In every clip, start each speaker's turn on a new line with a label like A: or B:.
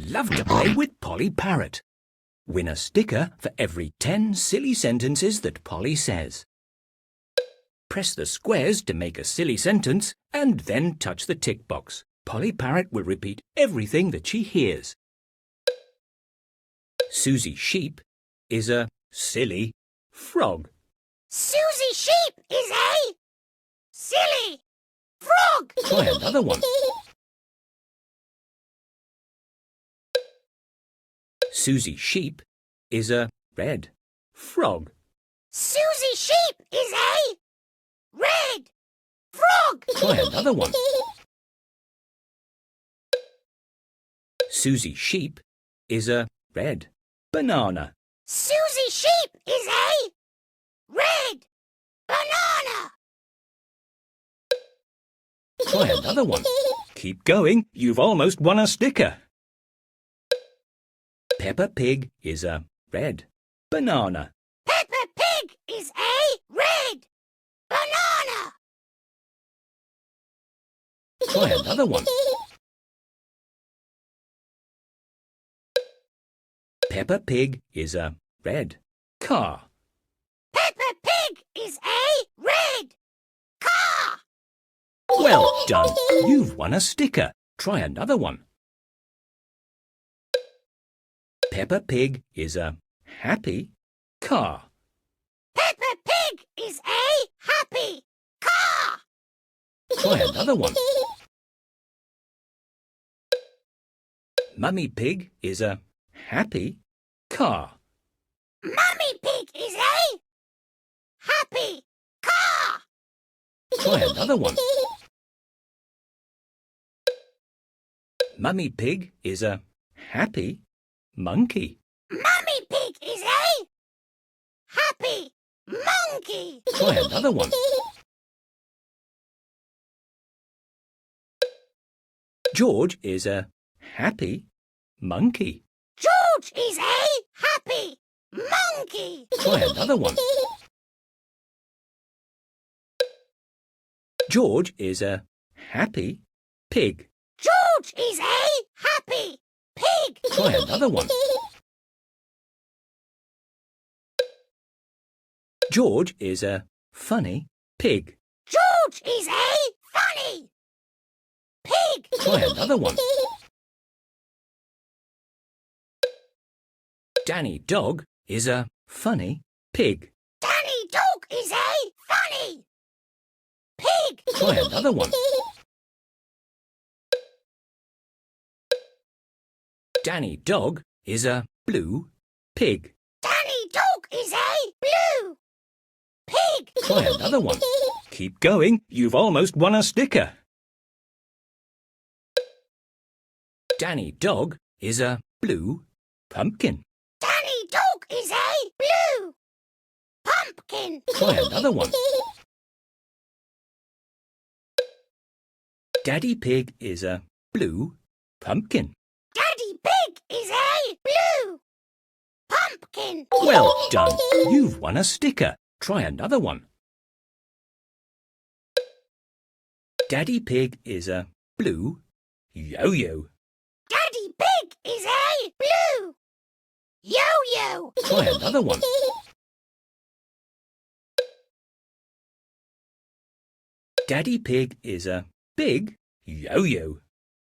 A: love to play with Polly Parrot. Win a sticker for every 10 silly sentences that Polly says. Press the squares to make a silly sentence and then touch the tick box. Polly Parrot will repeat everything that she hears. Susie Sheep is a silly frog.
B: Susie Sheep is a silly frog.
A: Try another one. Susie Sheep is a red frog.
B: Susie Sheep is a red frog.
A: Try another one. Susie Sheep is a red banana.
B: Susie Sheep is a red banana.
A: Try another one. Keep going, you've almost won a sticker. Peppa Pig is a red banana.
B: Peppa Pig is a red banana.
A: Try another one. Peppa Pig is a red car.
B: Peppa Pig is a red car.
A: Well done. You've won a sticker. Try another one. Peppa Pig is a happy car.
B: Peppa Pig is a happy car.
A: Try another one. Mummy Pig is a happy car.
B: Mummy Pig is a happy car.
A: Try another one. Mummy Pig is a happy monkey.
B: Mummy Pig is a happy monkey.
A: Try another one. George is a happy monkey.
B: George is a happy monkey.
A: Try another one. George is a happy pig.
B: George is a happy pig.
A: Try another one. George is a funny pig.
B: George is a funny pig.
A: Try another one. Danny Dog is a funny pig.
B: Danny Dog is a funny pig.
A: Try another one. Danny Dog is a blue pig.
B: Danny Dog is a blue pig.
A: Try another one. Keep going, you've almost won a sticker. Danny Dog is a blue pumpkin.
B: Danny Dog is a blue pumpkin.
A: Try another one. Daddy Pig is a blue pumpkin.
B: Daddy Pig is a blue pumpkin.
A: Well done. You've won a sticker. Try another one. Daddy Pig is a blue yo-yo.
B: Daddy Pig is a blue yo-yo.
A: Try another one. Daddy Pig is a big yo-yo.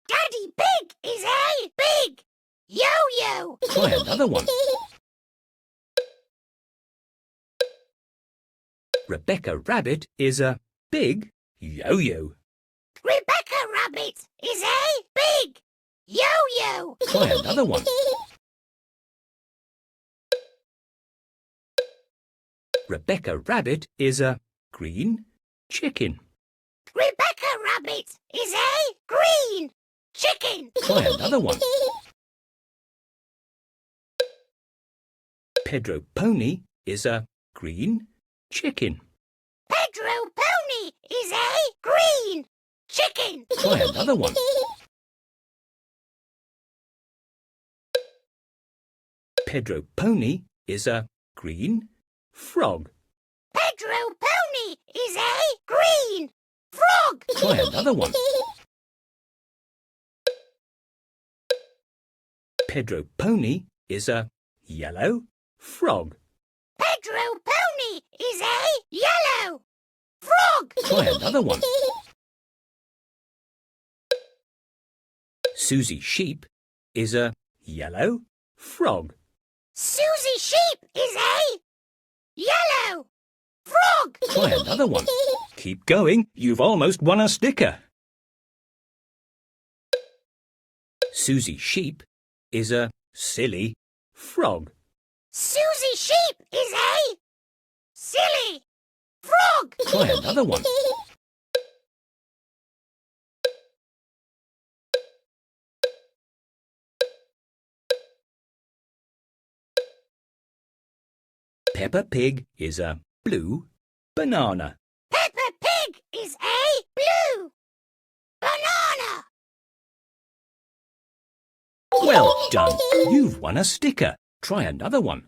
B: Daddy Pig is a big yo-yo.
A: Try another one. Rebecca Rabbit is a big yo-yo.
B: Rebecca Rabbit is a big yo-yo.
A: Try another one. Rebecca Rabbit is a green chicken.
B: Rebecca Rabbit is a green chicken.
A: Try another one. Pedro Pony is a green chicken.
B: Pedro Pony is a green chicken.
A: Try another one. Pedro Pony is a green frog.
B: Pedro Pony is a green frog.
A: Try another one. Pedro Pony is a yellow frog.
B: Pedro Pony is a yellow frog.
A: Try another one. Susie Sheep is a yellow frog.
B: Susie Sheep is a yellow frog.
A: Try another one. Keep going. You've almost won a sticker. Susie Sheep is a silly frog.
B: Susie Sheep is a silly frog.
A: Try another one. Peppa Pig is a blue banana.
B: Peppa Pig is a blue banana.
A: Well done. You've won a sticker. Try another one.